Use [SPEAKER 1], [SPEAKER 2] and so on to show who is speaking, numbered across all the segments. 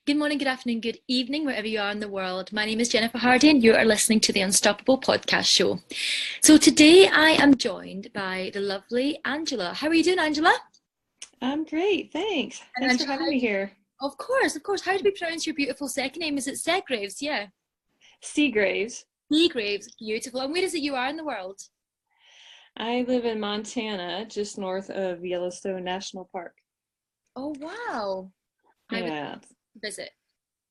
[SPEAKER 1] Good morning, good afternoon, good evening, wherever you are in the world. My name is Jennifer Hardy, and you are listening to the Unstoppable Podcast Show. So today I am joined by the lovely Angela. How are you doing, Angela?
[SPEAKER 2] I'm great, thanks.
[SPEAKER 1] And
[SPEAKER 2] Thanks for
[SPEAKER 1] Angela,
[SPEAKER 2] having me here.
[SPEAKER 1] of course, of course. How do we pronounce your beautiful second name? Is it Segraves? Yeah.
[SPEAKER 2] Segraves.
[SPEAKER 1] Segraves, beautiful. And where is it you are in the world?
[SPEAKER 2] I live in Montana, just north of Yellowstone National Park.
[SPEAKER 1] Oh, wow. I would
[SPEAKER 2] Yeah,
[SPEAKER 1] visit.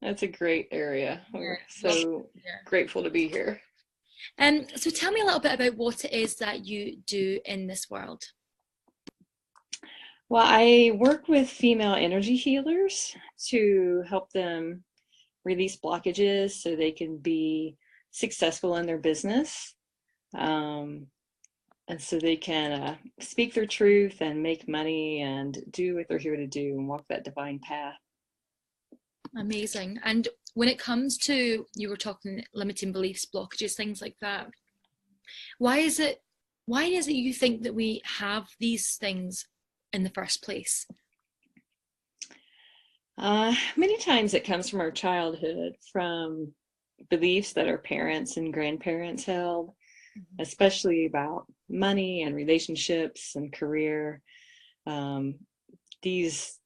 [SPEAKER 2] that's a great area.
[SPEAKER 1] Yeah,
[SPEAKER 2] We're
[SPEAKER 1] love it
[SPEAKER 2] so
[SPEAKER 1] here.
[SPEAKER 2] grateful to be here.
[SPEAKER 1] So tell me a little bit about what it is that you do in this world.
[SPEAKER 2] Well, I work with female energy healers to help them release blockages so they can be successful in their business. Um, and so they can speak their truth and make money and do what they're here to do and walk that divine path.
[SPEAKER 1] Amazing. And when it comes to, you were talking limiting beliefs, blockages, things like that, why is it you think that we have these things in the first place?
[SPEAKER 2] Many times it comes from our childhood, from beliefs that our parents and grandparents held, especially about money and relationships and career. Um, these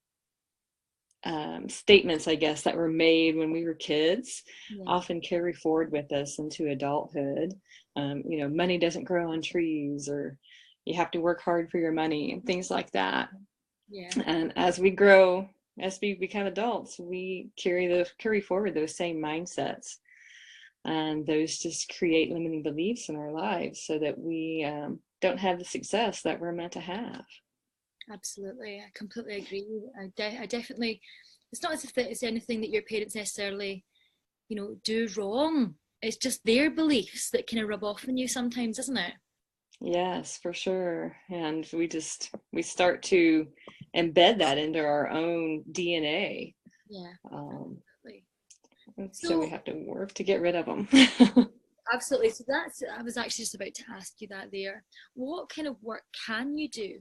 [SPEAKER 2] statements, I guess, that were made when we were kids
[SPEAKER 1] Yeah.
[SPEAKER 2] often carry forward with us into adulthood. Money doesn't grow on trees, or you have to work hard for your money, and things like that.
[SPEAKER 1] Yeah.
[SPEAKER 2] And as we grow, as we become adults, we carry forward those same mindsets, and those just create limiting beliefs in our lives, so that we don't have the success that we're meant to have.
[SPEAKER 1] Absolutely. I completely agree. I definitely, it's not as if it's anything that your parents necessarily, do wrong. It's just their beliefs that kind of rub off on you sometimes, isn't it?
[SPEAKER 2] Yes, for sure. And we start to embed that into our own DNA.
[SPEAKER 1] Yeah,
[SPEAKER 2] Um,
[SPEAKER 1] absolutely.
[SPEAKER 2] so we
[SPEAKER 1] So
[SPEAKER 2] have to work to get rid of them.
[SPEAKER 1] absolutely. So I was actually just about to ask you that there. What kind of work can you do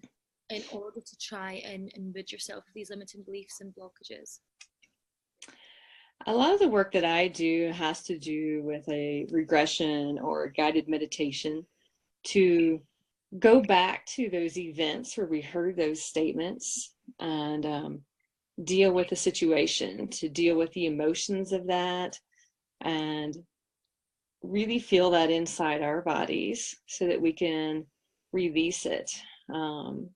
[SPEAKER 1] in order to try and rid yourself of these limiting beliefs and blockages?
[SPEAKER 2] A lot of the work that I do has to do with a regression or guided meditation to go back to those events where we heard those statements, and deal with the situation, to deal with the emotions of that, and really feel that inside our bodies so that we can release it. Um,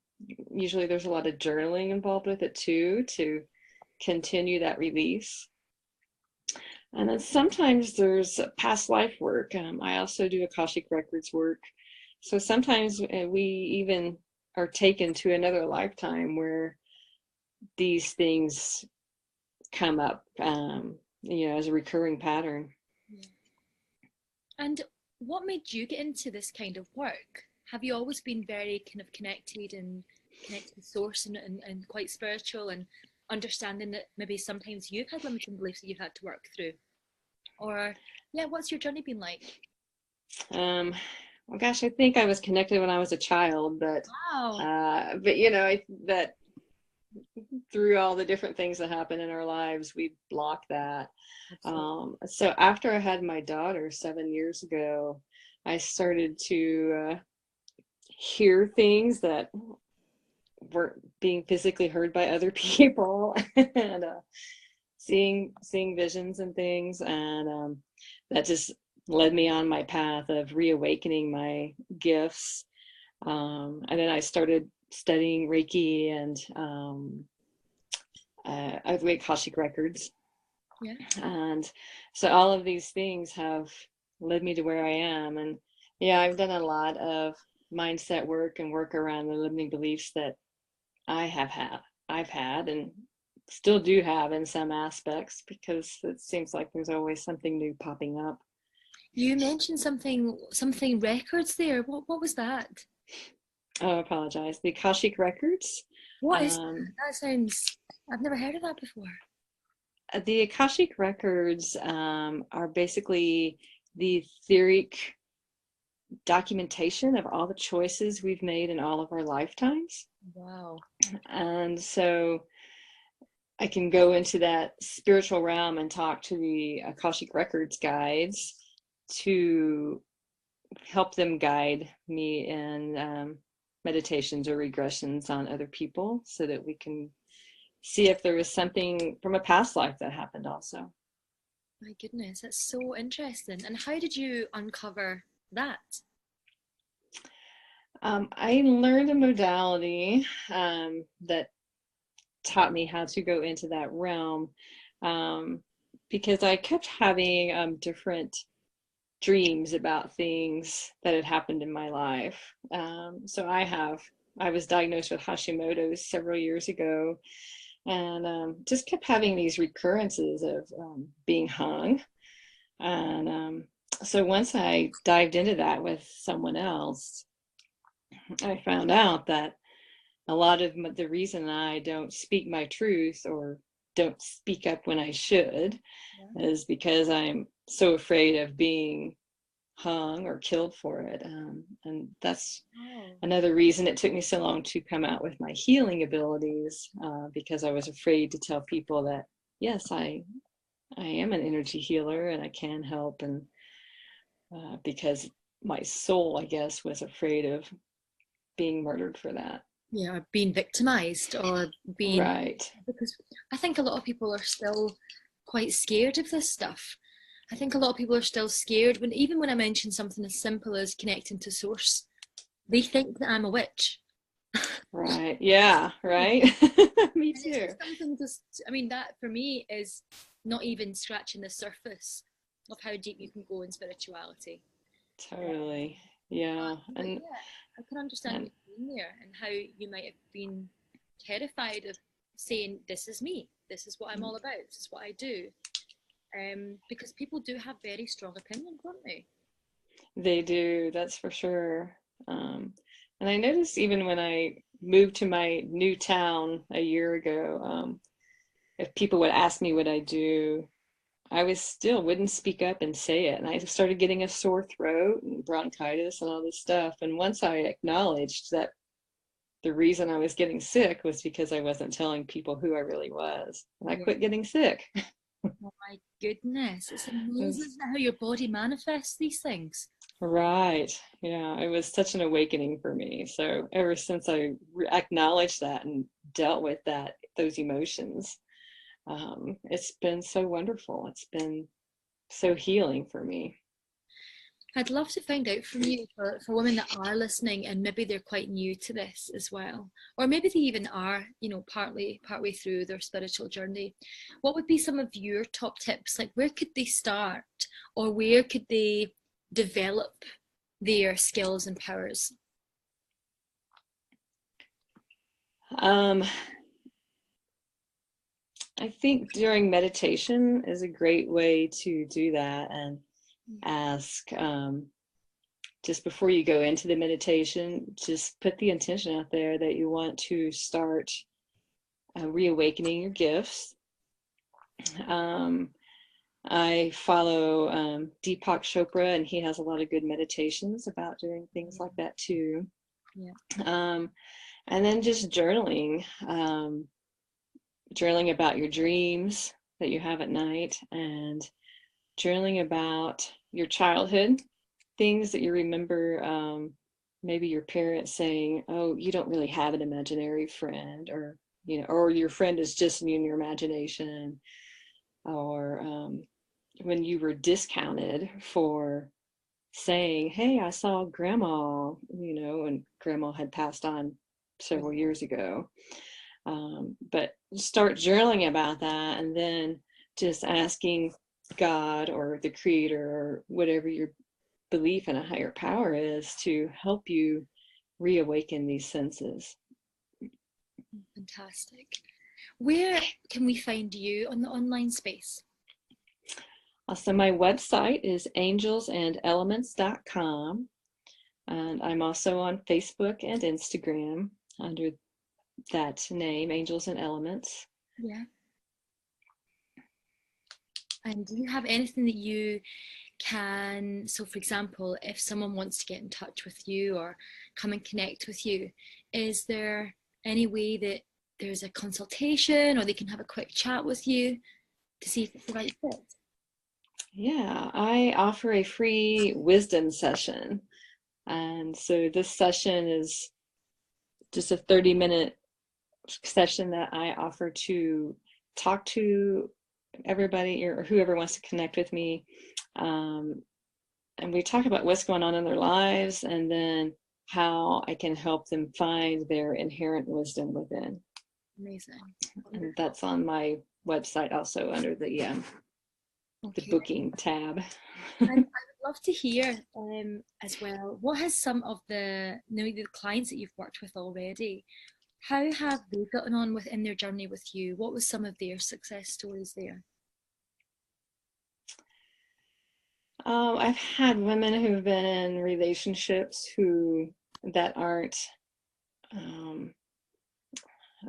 [SPEAKER 2] Usually there's a lot of journaling involved with it too, to continue that release. And then sometimes there's past life work. I also do Akashic Records work. So sometimes we even are taken to another lifetime where these things come up, as a recurring pattern.
[SPEAKER 1] Yeah. And what made you get into this kind of work? Have you always been very kind of connected to source and quite spiritual and understanding that maybe sometimes you've had limiting beliefs that you've had to work through? Or yeah, what's your journey been like?
[SPEAKER 2] Well, gosh, I think I was connected when I was a child, but
[SPEAKER 1] Wow.
[SPEAKER 2] that through all the different things that happen in our lives, we block that.
[SPEAKER 1] Absolutely.
[SPEAKER 2] So after I had my daughter 7 years ago, I started to hear things that weren't being physically heard by other people, and seeing visions and things, and that just led me on my path of reawakening my gifts. And then I started studying Reiki and I the Akashic Records.
[SPEAKER 1] Yeah.
[SPEAKER 2] And so all of these things have led me to where I am. And yeah, I've done a lot of mindset work and work around the limiting beliefs that I've had and still do have in some aspects, because it seems like there's always something new popping up.
[SPEAKER 1] You mentioned something records there. What was that?
[SPEAKER 2] Oh, I apologize. The Akashic Records.
[SPEAKER 1] What is that?
[SPEAKER 2] Um,
[SPEAKER 1] That sounds, I've never heard of that before.
[SPEAKER 2] the Akashic Records are basically the etheric documentation of all the choices we've made in all of our lifetimes.
[SPEAKER 1] Wow.
[SPEAKER 2] And so I can go into that spiritual realm and talk to the Akashic Records guides to help them guide me in meditations or regressions on other people so that we can see if there was something from a past life that happened also.
[SPEAKER 1] My goodness, that's so interesting. And how did you uncover that?
[SPEAKER 2] I learned a modality that taught me how to go into that realm because I kept having different dreams about things that had happened in my life. So I was diagnosed with Hashimoto's several years ago, and just kept having these recurrences of being hung. And so once I dived into that with someone else, I found out that a lot of the reason I don't speak my truth or don't speak up when I should is because I'm so afraid of being hung or killed for it. And that's another reason it took me so long to come out with my healing abilities, because I was afraid to tell people that, yes, I am an energy healer and I can help. And because my soul, I guess, was afraid of being murdered for that.
[SPEAKER 1] Yeah, being victimized or being,
[SPEAKER 2] Right.
[SPEAKER 1] because I think a lot of people are still quite scared of this stuff. I think a lot of people are still scared when, even when I mention something as simple as connecting to source, they think that I'm a witch.
[SPEAKER 2] Right. Yeah. Right. Me
[SPEAKER 1] And it's
[SPEAKER 2] too.
[SPEAKER 1] just something just, I mean, that for me is not even scratching the surface of how deep you can go in spirituality.
[SPEAKER 2] Totally. Yeah.
[SPEAKER 1] But yeah, I can understand
[SPEAKER 2] And
[SPEAKER 1] what you mean there and how you might have been terrified of saying, "This is me. This is what I'm all about. This is what I do." Because people do have very strong opinions, don't they?
[SPEAKER 2] they do, that's for sure. Um, and I noticed even when I moved to my new town a year ago, if people would ask me what I do, I was still wouldn't speak up and say it. And I started getting a sore throat and bronchitis and all this stuff. And once I acknowledged that the reason I was getting sick was because I wasn't telling people who I really was, and I
[SPEAKER 1] Yeah.
[SPEAKER 2] quit getting sick.
[SPEAKER 1] Oh my goodness, it's amazing,
[SPEAKER 2] It's,
[SPEAKER 1] isn't it, how your body manifests these things.
[SPEAKER 2] right. Yeah, it was such an awakening for me. So ever since I acknowledged that and dealt with those emotions, it's been so wonderful. It's been so healing for me.
[SPEAKER 1] I'd love to find out from you for women that are listening and maybe they're quite new to this as well, or maybe they even are, partway through their spiritual journey. What would be some of your top tips? Like, where could they start, or where could they develop their skills and powers?
[SPEAKER 2] Um, I think during meditation is a great way to do that and ask, just before you go into the meditation, just put the intention out there that you want to start reawakening your gifts. Um, I follow Deepak Chopra, and he has a lot of good meditations about doing things like that too.
[SPEAKER 1] Yeah.
[SPEAKER 2] And then just journaling about your dreams that you have at night, and journaling about your childhood, things that you remember, maybe your parents saying, oh, you don't really have an imaginary friend, or or your friend is just in your imagination, or when you were discounted for saying, hey, I saw grandma, and grandma had passed on several years ago. But start journaling about that, and then just asking God or the creator or whatever your belief in a higher power is to help you reawaken these senses.
[SPEAKER 1] Fantastic. Where can we find you on the online space?
[SPEAKER 2] So my website is angelsandelements.com, and I'm also on Facebook and Instagram under that name, Angels and Elements.
[SPEAKER 1] Yeah. And do you have anything that you can, so for example, if someone wants to get in touch with you or come and connect with you, is there any way that there's a consultation, or they can have a quick chat with you to see if it's the right fit?
[SPEAKER 2] Yeah, I offer a free wisdom session. And so this session is just a 30-minute session that I offer to talk to everybody or whoever wants to connect with me. And we talk about what's going on in their lives and then how I can help them find their inherent wisdom within.
[SPEAKER 1] Amazing.
[SPEAKER 2] And that's on my website also under the booking tab.
[SPEAKER 1] And I would love to hear as well, what has some of the clients that you've worked with already, how have they gotten on within their journey with you? What was some of their success stories there?
[SPEAKER 2] I've had women who've been in relationships that aren't,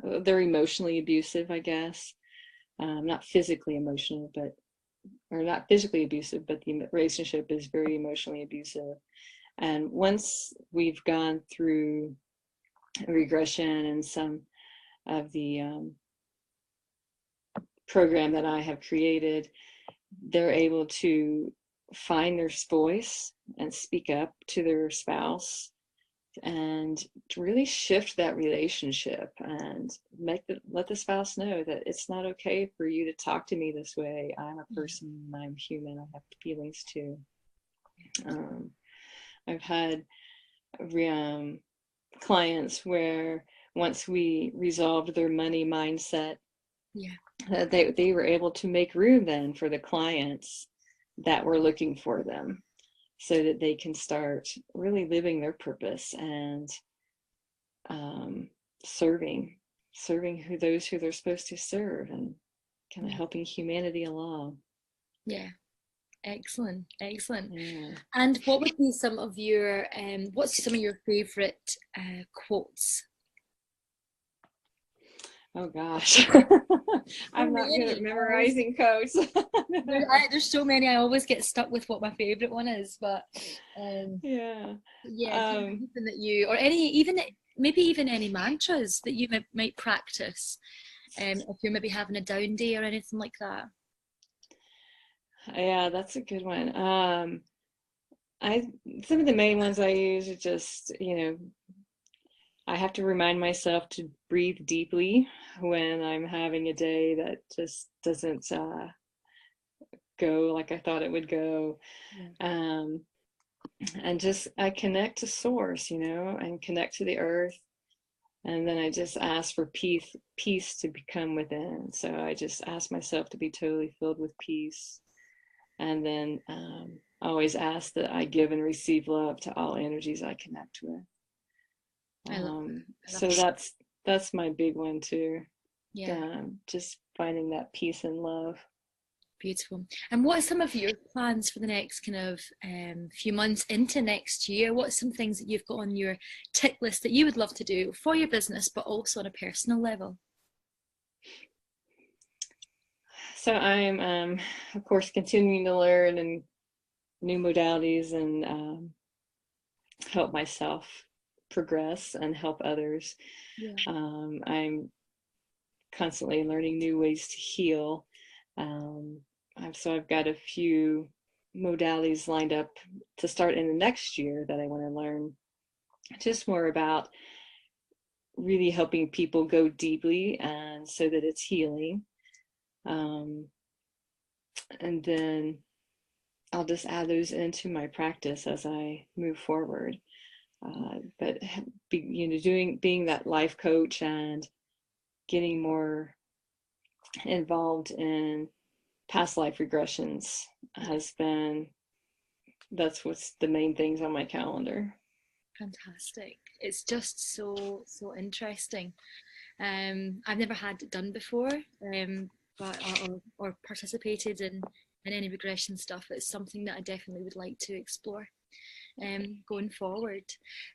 [SPEAKER 2] they're emotionally abusive, I guess. Not physically emotional, or not physically abusive, but the relationship is very emotionally abusive. And once we've gone through regression and some of the program that I have created, they're able to find their voice and speak up to their spouse and to really shift that relationship and let the spouse know that it's not okay for you to talk to me this way. I'm a person, I'm human, I have feelings too. I've had clients where once we resolved their money mindset, they were able to make room then for the clients that were looking for them, so that they can start really living their purpose and serving those who they're supposed to serve, and kind of helping humanity along.
[SPEAKER 1] Yeah. Excellent. Yeah. And what would be some of your what's some of your favorite quotes?
[SPEAKER 2] Oh gosh. I'm not good at memorizing quotes.
[SPEAKER 1] There's so many. I always get stuck with what my favorite one is, but anything that you, or maybe even any mantras that you might practice if you're maybe having a down day or anything like that.
[SPEAKER 2] Yeah, that's a good one. Some of the main ones I use are just, I have to remind myself to breathe deeply when I'm having a day that just doesn't go like I thought it would go. And just I connect to source, and connect to the earth. And then I just ask for peace to become within. So I just ask myself to be totally filled with peace. And then I always ask that I give and receive love to all energies I connect with. So that's my big one too. Just finding that peace and love.
[SPEAKER 1] Beautiful. And what are some of your plans for the next kind of few months into next year? What are some things that you've got on your tick list that you would love to do for your business, but also on a personal level?
[SPEAKER 2] So I'm, of course, continuing to learn and new modalities and help myself progress and help others. I'm constantly learning new ways to heal. So I've got a few modalities lined up to start in the next year that I want to learn just more about really helping people go deeply, and so that it's healing. And then I'll just add those into my practice as I move forward. But being that life coach and getting more involved in past life regressions that's what's the main things on my calendar.
[SPEAKER 1] Fantastic. It's just so interesting. I've never had it done before, but or participated in any regression stuff. It's something that I definitely would like to explore going forward.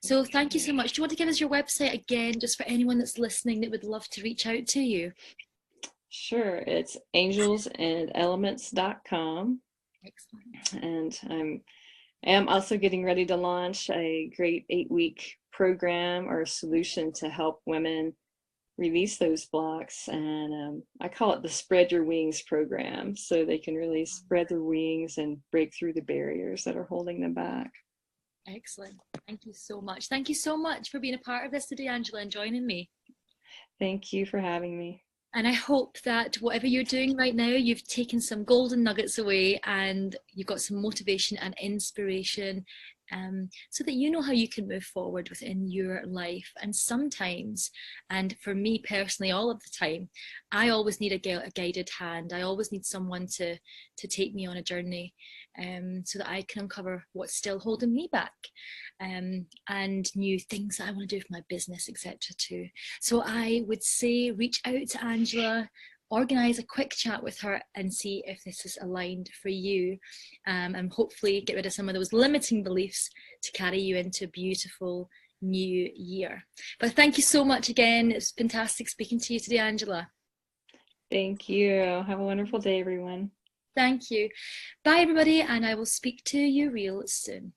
[SPEAKER 1] So thank you so much. Do you want to give us your website again, just for anyone that's listening that would love to reach out to you?
[SPEAKER 2] Sure. It's angelsandelements.com.
[SPEAKER 1] Excellent.
[SPEAKER 2] And I am also getting ready to launch a great 8-week program or solution to help women release those blocks. And I call it the Spread Your Wings program, so they can really spread their wings and break through the barriers that are holding them back.
[SPEAKER 1] Excellent. Thank you so much. Thank you so much for being a part of this today, Angela, and joining me.
[SPEAKER 2] Thank you for having me.
[SPEAKER 1] And I hope that whatever you're doing right now, you've taken some golden nuggets away and you've got some motivation and inspiration, so that you know how you can move forward within your life. And sometimes, and for me personally, all of the time, I always need a guided hand. I always need someone to take me on a journey, so that I can uncover what's still holding me back, and new things that I want to do for my business, etc. too. So I would say reach out to Angela, organize a quick chat with her and see if this is aligned for you, and hopefully get rid of some of those limiting beliefs to carry you into a beautiful new year. But thank you so much again. It's fantastic speaking to you today, Angela.
[SPEAKER 2] Thank you. Have a wonderful day, everyone.
[SPEAKER 1] Thank you. Bye, everybody, and I will speak to you real soon.